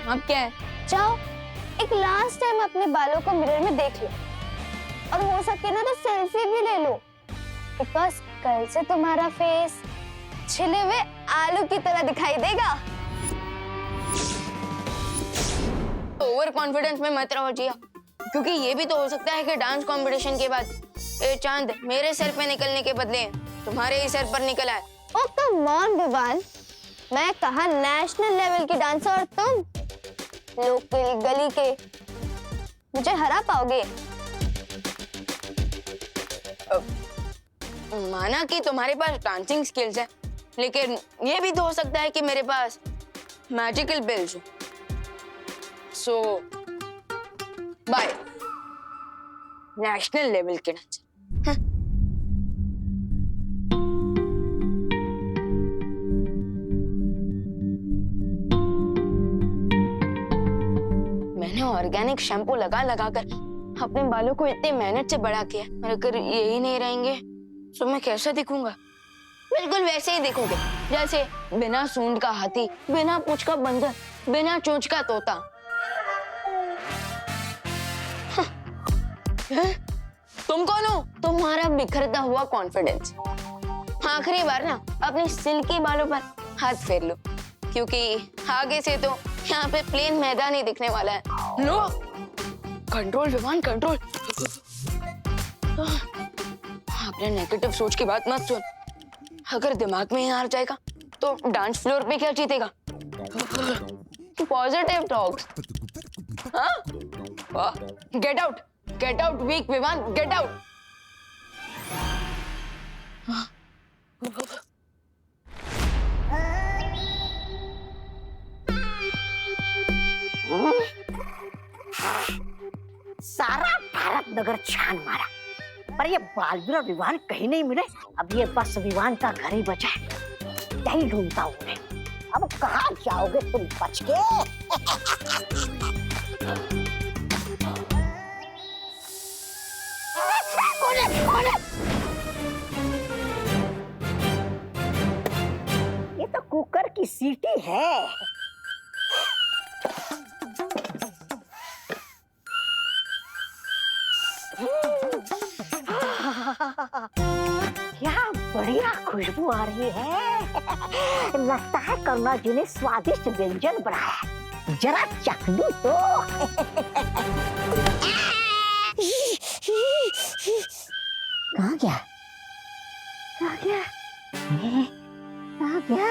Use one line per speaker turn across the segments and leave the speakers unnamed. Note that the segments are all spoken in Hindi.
अब क्या है?
जाओ एक लास्ट टाइम अपने बालों को मिरर में देख लो और हो सके ना तो सेल्फी भी ले लो, बिकॉज कल से तुम्हारा फेस छिले हुए आलू की तरह दिखाई देगा।
ओवर कॉन्फिडेंस में मत रहो जिया, क्योंकि ये भी तो हो सकता है कि डांस कंपटीशन के बाद ये चांद मेरे सर पे निकलने के बदले तुम्हारे ही सर पर निकल आए।
ओ कम ऑन विवान, मैं कहा नेशनल लेवल की डांसर और तुम लोकल गली के, मुझे हरा पाओगे?
माना कि तुम्हारे पास डांसिंग स्किल्स है, लेकिन ये भी तो हो सकता है कि मेरे पास मैजिकल बिल्स हो। सो बाय नेशनल लेवल के डांसर। मैंने ऑर्गेनिक शैम्पू लगा लगा कर अपने बालों को इतनी मेहनत से बड़ा किया, और अगर यही नहीं रहेंगे तो मैं कैसा दिखूंगा? बिल्कुल वैसे ही दिखोगे जैसे बिना सूंड का हाथी, बिना पूंछ का बंदर, बिना चोंच का तोता। तुम कौन हो? तुम्हारा बिखरता हुआ कॉन्फिडेंस। आखिरी बार ना अपने सिल्की बालों पर हाथ फेर लो, क्योंकि आगे से तो यहाँ पे प्लेन मैदान ही दिखने वाला है। लो कंट्रोल विवान कंट्रोल। अपने नेगेटिव सोच की बात मत सुन, अगर दिमाग में ही हार जाएगा तो डांस फ्लोर पे क्या जीतेगा? Positive talks. हाँ get out weak Vivaan, get out.
सारा भारत नगर छान मारा, पर ये बालवीर और विवान कहीं नहीं मिले। अब ये बस विवान का घर ही बचा है, यही ढूंढता हूँ मैं। अब कहाँ जाओगे तुम बच के? ये तो कुकर की सीटी है। क्या बढ़िया खुशबू आ रही है। लगता है करुणा जी ने स्वादिष्ट व्यंजन बनाया है, जरा चख लूं तो। कहाँ गया? कहाँ गया? कहाँ गया?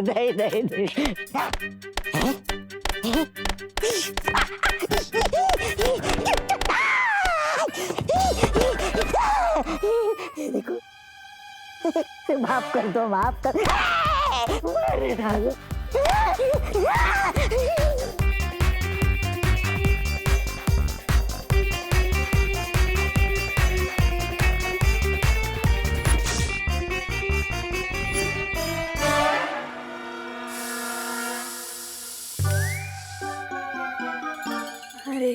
नहीं नहीं नहीं। देखो माफ कर दो, माफ कर। मार डालो।
अरे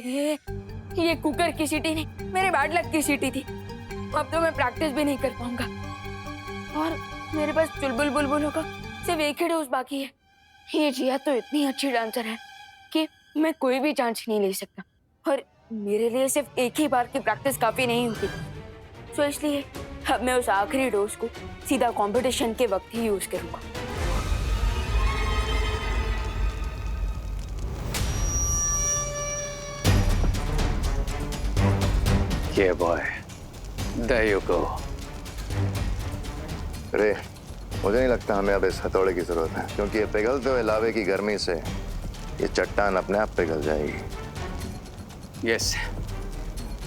ये कुकर की सीटी नहीं, मेरे बैड लक की सीटी थी। अब तो मैं प्रैक्टिस भी नहीं कर पाऊंगा, और मेरे पास चुलबुल बुलबुलों का सिर्फ एक ही डोज बाकी है। ये जिया तो इतनी अच्छी डांसर है कि मैं कोई भी चांस नहीं ले सकता, और मेरे लिए सिर्फ एक ही बार की प्रैक्टिस काफी नहीं होती। तो इसलिए अब मैं उस आखिरी डोज को सीधा कंपटीशन के वक्त ही यूज करूंगा।
Yeah, boy. There you go.
रे, मुझे नहीं लगता हमें अब इस हथौड़े की जरूरत है, क्योंकि ये पिघलते हुए लावे की गर्मी से ये चट्टान अपने आप पिघल जाएगी।
Yes,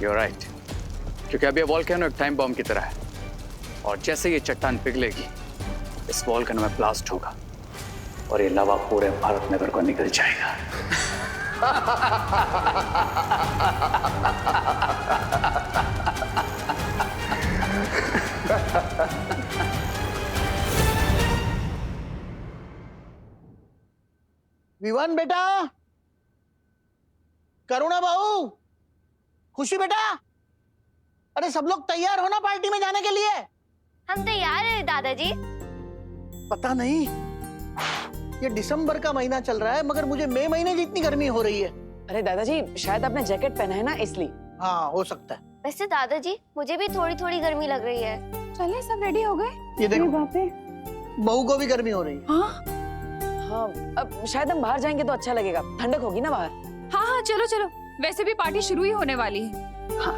you're right. क्योंकि अब ये वॉल्केनो एक टाइम बॉम्ब की तरह है, और जैसे ये चट्टान पिघलेगी, इस वॉल्केनो में ब्लास्ट होगा और ये लावा पूरे भारत नगर को निकल जाएगा।
विवान बेटा, करुणा बहू, खुशी बेटा, अरे सब लोग तैयार हो ना पार्टी में जाने के लिए।
हम तैयार हैं दादाजी।
पता नहीं, ये दिसंबर का महीना चल रहा है मगर मुझे मई महीने जितनी गर्मी हो रही है।
अरे दादाजी शायद आपने जैकेट पहना है ना इसलिए।
हाँ हो सकता है।
वैसे दादाजी मुझे भी थोड़ी थोड़ी गर्मी लग रही है।
चले सब रेडी हो गए?
ये देखो, बहू को भी गर्मी हो रही है।
हाँ अब शायद हम बाहर जाएंगे तो अच्छा लगेगा, ठंडक होगी ना बाहर।
हाँ हाँ चलो चलो, वैसे भी पार्टी शुरू ही होने वाली है।
हाँ।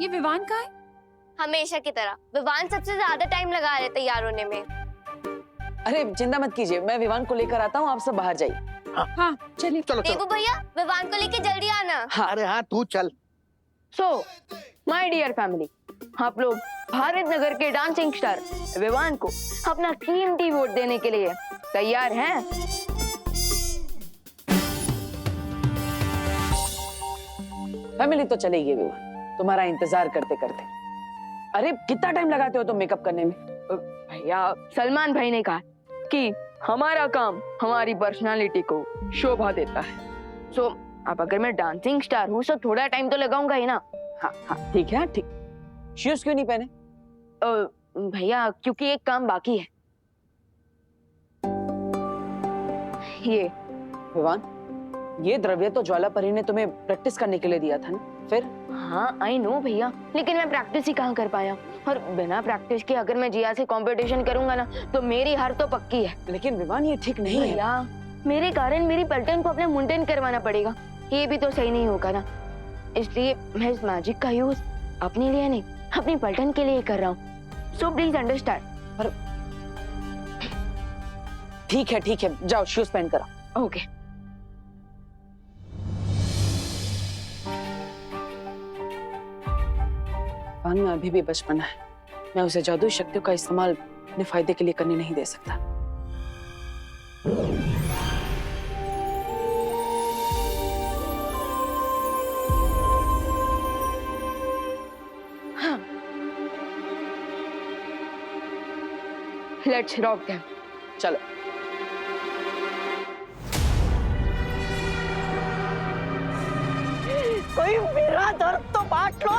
ये विवान का है?
हमेशा की तरह विवान सबसे ज्यादा टाइम लगा रहे तैयार होने में।
अरे चिंता मत कीजिए, मैं विवान को लेकर आता हूँ, आप सब बाहर जाइए।
हाँ चलिए।
चलो
देवू
चलो।
भैया विवान को लेके जल्दी आना।
हाँ
अरे हाँ तू चल।
सो माय डियर फैमिली, आप लोग भारत नगर के डांसिंग स्टार विवान को अपना कीमती वोट देने के लिए तैयार हैं?
फैमिली तो चलेगी विवान, तुम्हारा इंतजार करते करते। अरे कितना टाइम लगाते हो तुम मेकअप करने में?
भैया सलमान भाई ने कहा कि हमारा काम हमारी पर्सनालिटी को शोभा देता है। सो अब अगर मैं डांसिंग स्टार हूँ तो थोड़ा टाइम तो लगाऊंगा ही ना।
हाँ हाँ ठीक है, ठीक। शूज क्यों नहीं पहने?
भैया क्योंकि एक काम बाकी है। ये
विवान, ये द्रव्य तो ज्वालापरी ने तुम्हें प्रैक्टिस करने के लिए दिया था ना, फिर?
हाँ आई नो भैया, लेकिन मैं प्रैक्टिस ही कहाँ कर पाया, और बिना प्रैक्टिस के अगर मैं जिया से कंपटीशन करूंगा ना तो मेरी हार तो पक्की है।
लेकिन विवान ये ठीक नहीं है।
भैया मेरे कारण मेरी पलटन को अपने मुंडन करवाना पड़ेगा, ये भी तो सही नहीं होगा ना। इसलिए मैं इस मैजिक का यूज अपने लिए नहीं अपनी पलटन के लिए कर रहा हूँ। So please understand.
ठीक है, जाओ शूज पहन कर आओ।
ओके।
विवान में अभी भी बचपना है, मैं उसे जादुई शक्तियों का इस्तेमाल अपने फायदे के लिए करने नहीं दे सकता।
Let's rock them.
चलो।
कोई मेरा दर्द तो बांट लो,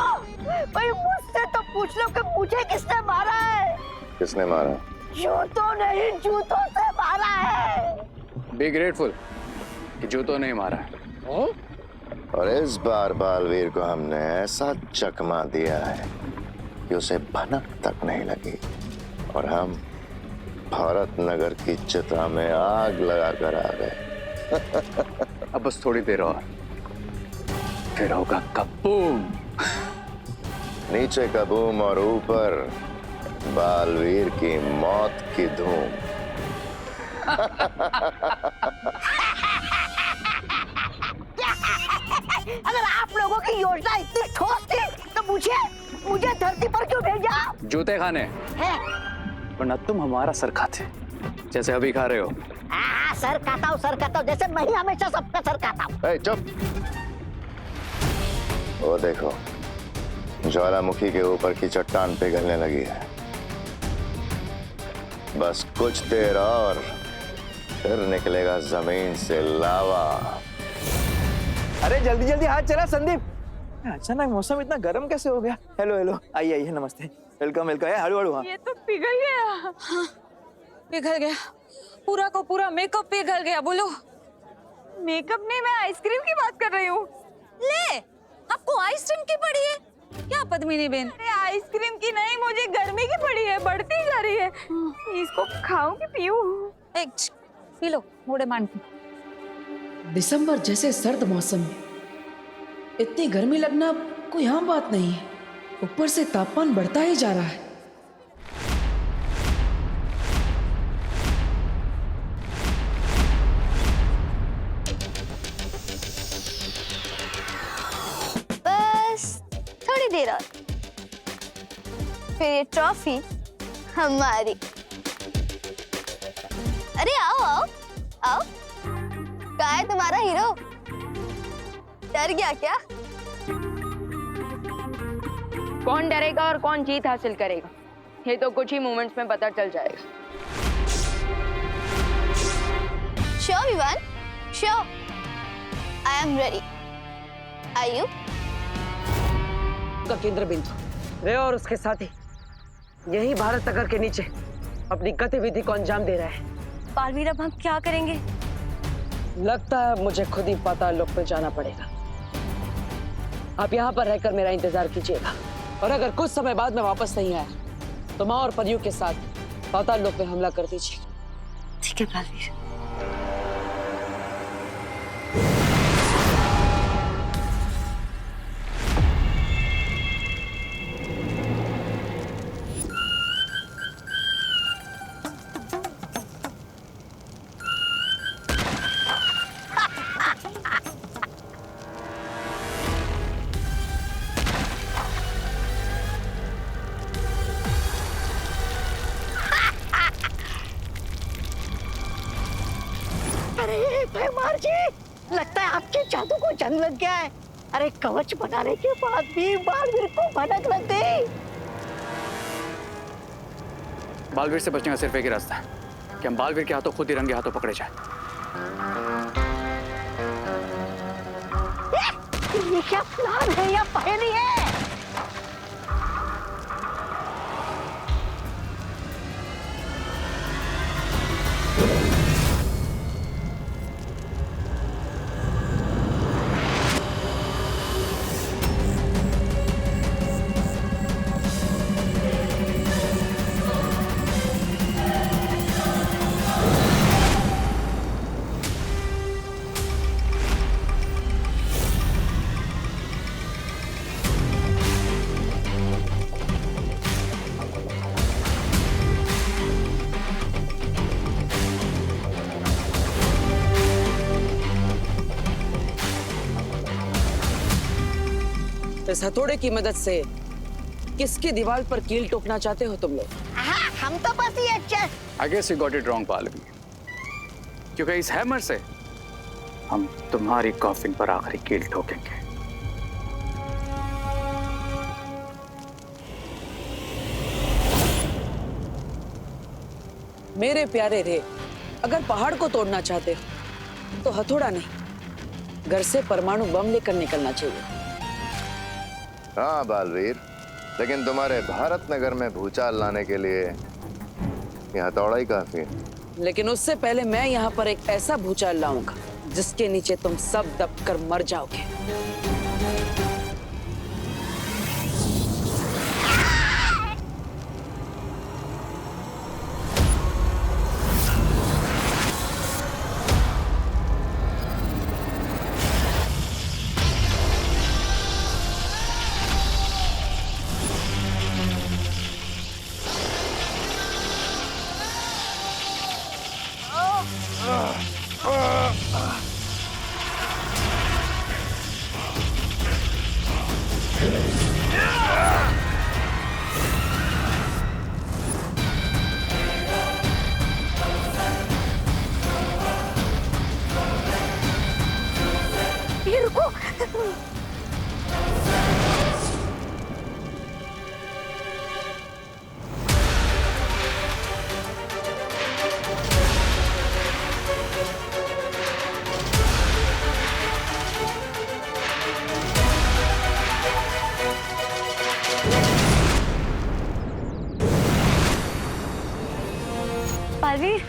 कोई मुझसे तो पूछ लो कि मुझे किसने मारा है।
किसने मारा?
जूतों नहीं, जूतों से मारा है।
बी ग्रेटफुल कि जूतों नहीं मारा है।
और इस बार बालवीर को हमने ऐसा चकमा दिया है कि उसे भनक तक नहीं लगी, और हम भारत नगर की चिता में आग लगाकर आ गए।
अब बस थोड़ी देर और, फिर होगा कबूम।
नीचे कबूम और ऊपर बालवीर की मौत की धूम।
अगर आप लोगों की योजना इतनी ठोस थी तो मुझे धरती पर क्यों भेजा?
जूते खाने,
है?
वरना तुम हमारा सर खाते जैसे अभी खा रहे हो।
हाँ, सर खाता हूँ जैसे मैं ही हमेशा सबका सर खाता हूँ।
ए, चुप। वो देखो, ज्वालामुखी के ऊपर की चट्टान पिघलने लगी है। बस कुछ देर और फिर निकलेगा जमीन से लावा।
अरे जल्दी जल्दी हाथ चला संदीप। अचानक मौसम इतना गर्म कैसे हो गया? हेलो हेलो, आइए आइए, नमस्ते, वेलकम वेलकम। हड़ू हड़ू। हाँ
ये तो पिघल गया। हाँ, पिघल गया, पूरा को पूरा मेकअप पिघल गया। बोलो। मेकअप नहीं, मैं आइसक्रीम की बात कर रही हूँ। ले, आपको आइसक्रीम की पड़ी है क्या पद्मिनी बेन? अरे आइसक्रीम की नहीं, मुझे गर्मी की पड़ी है, बढ़ती जा रही है। इसको खाऊं कि पीऊं? पी लो, मोड़े मान के।
दिसंबर जैसे सर्द मौसम में इतनी गर्मी लगना कोई आम बात नहीं है। ऊपर से तापमान बढ़ता ही जा रहा है।
बस थोड़ी देर और, फिर ये ट्रॉफी हमारी। अरे आओ आओ आओ, काय है तुम्हारा हीरो? डर गया क्या?
कौन डरेगा और कौन जीत हासिल करेगा, ये तो कुछ ही मोमेंट्स में पता चल जाएगा।
Sure, Vivaan, sure. I am ready. Are you?
का केंद्र बिंदु रे और उसके साथी यही भारत नगर के नीचे अपनी गतिविधि को अंजाम दे रहा है।
बालवीर, अब हम क्या करेंगे?
लगता है मुझे खुद ही पाताल लोक पे जाना पड़ेगा। आप यहाँ पर रहकर मेरा इंतजार कीजिएगा, और अगर कुछ समय बाद मैं वापस नहीं आया तो माँ और परियों के साथ पाताल लोक पे हमला कर दीजिए।
ठीक है बालवीर।
अरे भैमार जी, लगता है आपके जादू को जंग लग गया है। अरे कवच बनाने के बाद भी बालवीर को भनक लग गई।
बालवीर से बचने का सिर्फ एक ही रास्ता है कि हम बालवीर के हाथों खुद ही रंगे हाथों पकड़े जाए।
ये क्या प्लान है या पहेली है?
इस हथौड़े की मदद से किसकी दीवार पर कील ठोकना चाहते हो तुम लोग?
हाँ, हम तो बस ये
I guess you got it wrong, Baalveer, क्योंकि इस हैमर से हम तुम्हारी कॉफिन पर आखिरी कील ठोकेंगे।
मेरे प्यारे रे, अगर पहाड़ को तोड़ना चाहते हो तो हथौड़ा नहीं, घर से परमाणु बम लेकर निकलना चाहिए।
हाँ बालवीर, लेकिन तुम्हारे भारत नगर में भूचाल लाने के लिए यह हथौड़ा ही काफी है।
लेकिन उससे पहले मैं यहाँ पर एक ऐसा भूचाल लाऊंगा जिसके नीचे तुम सब दबकर मर जाओगे।
ये रुको।
बालवीर,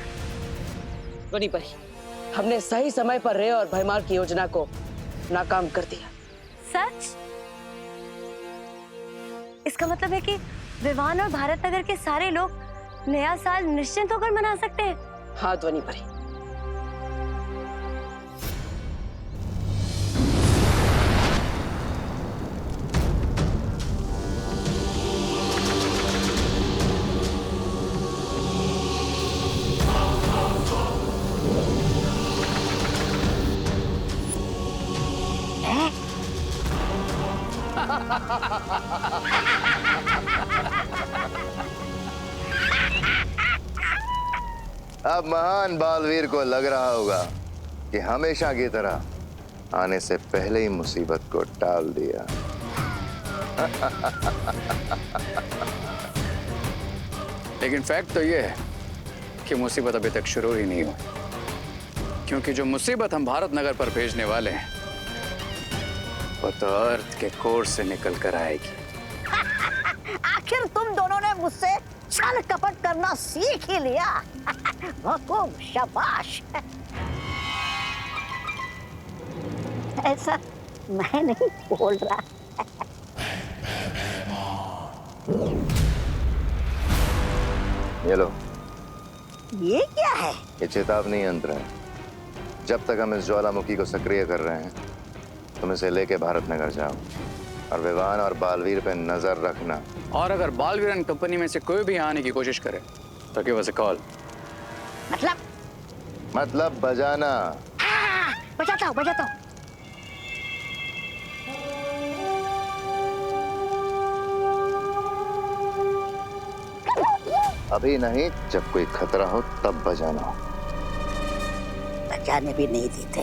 बनी परी, हमने सही समय पर रे और भैमार की योजना को नाकाम कर दिया।
सच? इसका मतलब है कि विवान और भारत नगर के सारे लोग नया साल निश्चिंत होकर मना सकते हैं।
हाँ ध्वनि परी।
अब महान बालवीर को लग रहा होगा कि हमेशा की तरह आने से पहले ही मुसीबत को टाल दिया।
लेकिन फैक्ट तो ये है कि मुसीबत अभी तक शुरू ही नहीं हुई, क्योंकि जो मुसीबत हम भारत नगर पर भेजने वाले हैं वो तो अर्थ के कोर से निकल कर आएगी।
आखिर तुम दोनों ने मुझसे छल कपट करना सीख ही लिया। हुकुम, शाबाश। ऐसा मैं नहीं बोल रहा।
ये लो,
ये क्या है?
ये चेतावनी यंत्र है। जब तक हम इस ज्वालामुखी को सक्रिय कर रहे हैं तुम इसे लेके भारत नगर जाओ और विवान और बालवीर पे नजर रखना।
और अगर बालवीरन कंपनी में से कोई भी आने की कोशिश करे तो गिव अस अ कॉल।
मतलब बजाना।
बजाता हूँ, बजाता हूँ।
अभी नहीं, जब कोई खतरा हो तब बजाना हो।
बजाने भी नहीं देते।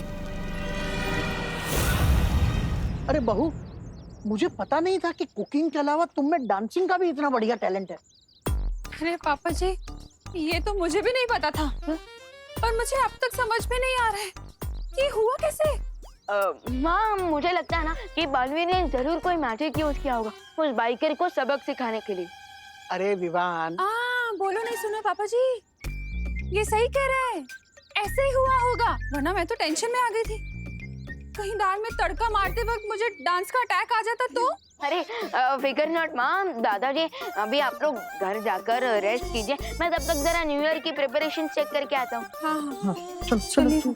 अरे बहू, मुझे पता नहीं था कि कुकिंग के अलावा तुम में डांसिंग का भी इतना बढ़िया टैलेंट है।
अरे पापा जी, ये तो मुझे भी नहीं पता था, पर मुझे अब तक समझ में नहीं आ रहा है कि हुआ कैसे।
माँ, मुझे लगता है ना कि बालवीर ने जरूर कोई मैजिक यूज किया होगा उस बाइकर को सबक सिखाने के लिए।
अरे विवान,
बोलो नहीं सुनो पापा जी, ये सही कह रहे हैं, ऐसे ही हुआ होगा, वरना मैं तो टेंशन में आ गई थी। कहीं दाल में तड़का मारते वक्त मुझे डांस का अटैक आ जाता तो।
अरे फिकर नॉट माँ, दादाजी अभी आप लोग घर जाकर रेस्ट कीजिए, मैं तब तक जरा न्यू ईयर की प्रिपरेशन चेक करके आता हूँ।
हाँ,
चलो।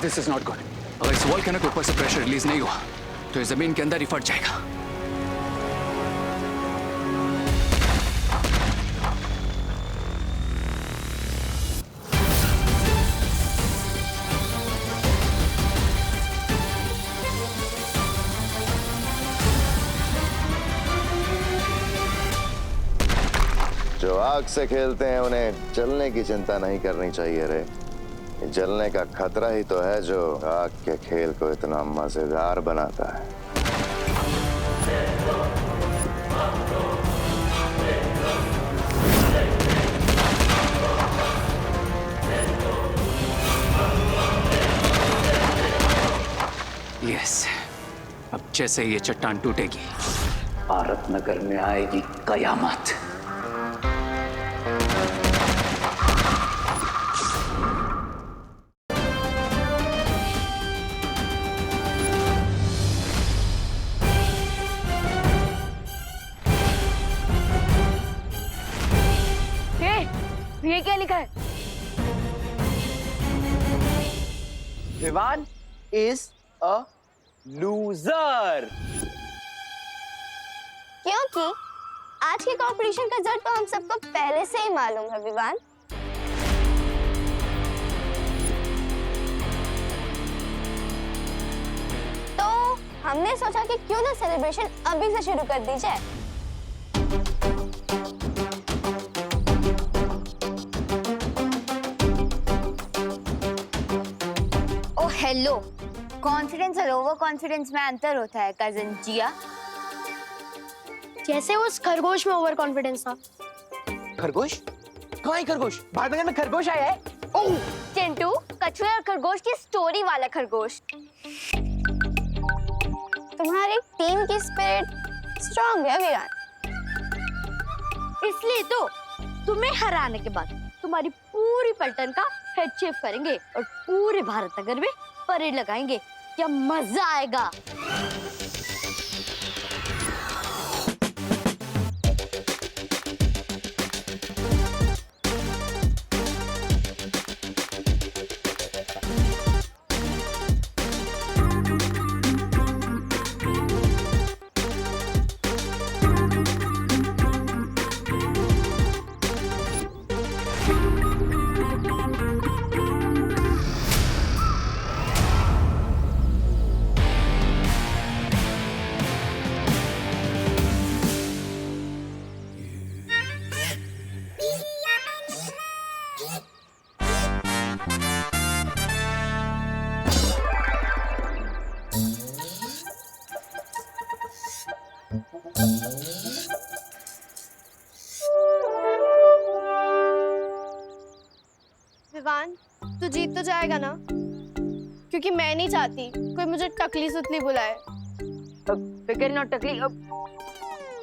This is not good. अगर इस वॉल्केनो के ऊपर से प्रेशर रिलीज नहीं हुआ तो ये जमीन के अंदर ही फट जाएगा।
जो आग से खेलते हैं उन्हें जलने की चिंता नहीं करनी चाहिए रे। जलने का खतरा ही तो है जो आग के खेल को इतना मजेदार बनाता है।
यस, अब जैसे ये चट्टान टूटेगी भारत नगर में आएगी कयामत।
ये क्या लिखा है?
Vivaan is a loser.
क्योंकि आज के कंपटीशन का रिजल्ट तो हम सबको पहले से ही मालूम है विवान। तो हमने सोचा कि क्यों ना सेलिब्रेशन अभी से शुरू कर दी जाए। हेलो, कॉन्फिडेंस और ओवर कॉन्फिडेंस में अंतर होता है कजन जिया। जैसे उस खरगोश में ओवर कॉन्फिडेंस था।
खरगोश? कहाँ है खरगोश? भारत नगर में खरगोश आया है? ओह!
चिंटू, कछुए और खरगोश की स्टोरी वाला खरगोश। तुम्हारी टीम की स्पिरिट स्ट्रांग है विरान। इसलिए तो तुम्हें हराने के बाद तुम्हारी पूरी पलटन का हेड शेप करेंगे और पूरे भारत नगर में परेड लगाएंगे। क्या मजा आएगा। विवान, तू जीत तो जाएगा ना? क्योंकि मैं नहीं चाहती कोई मुझे टकली सुतली बुलाए।
फिकर नॉट टकली,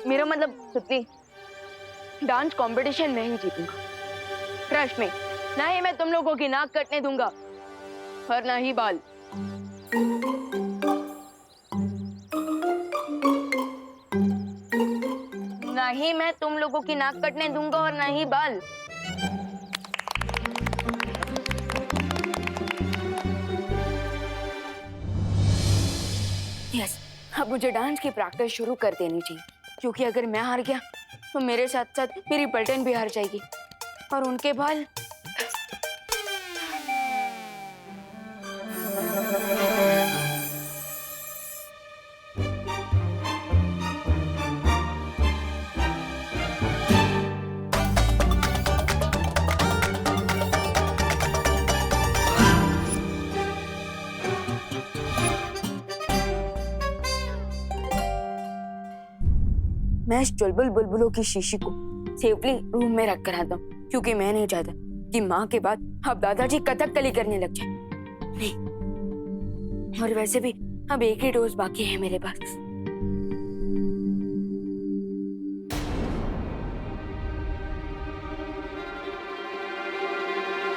मेरा मतलब सुतली, डांस कंपटीशन में ही जीतूंगा। ट्रस्ट में, ना ही मैं तुम लोगों की नाक कटने दूंगा और ना ही बाल। ना ही मैं तुम लोगों की नाक कटने दूंगा और ना ही बाल। यस, अब मुझे डांस की प्रैक्टिस शुरू कर देनी चाहिए, क्योंकि अगर मैं हार गया तो मेरे साथ साथ मेरी पलटन भी हार जाएगी और उनके बाल। मैं इस चुलबुल बुलबुलों की शीशी को सेफली रूम में रख कर आता हूँ, क्योंकि मैं नहीं चाहता कि माँ के बाद अब दादाजी कथकली करने लग जाए। नहीं, और वैसे भी अब एक ही डोज बाकी है मेरे पास।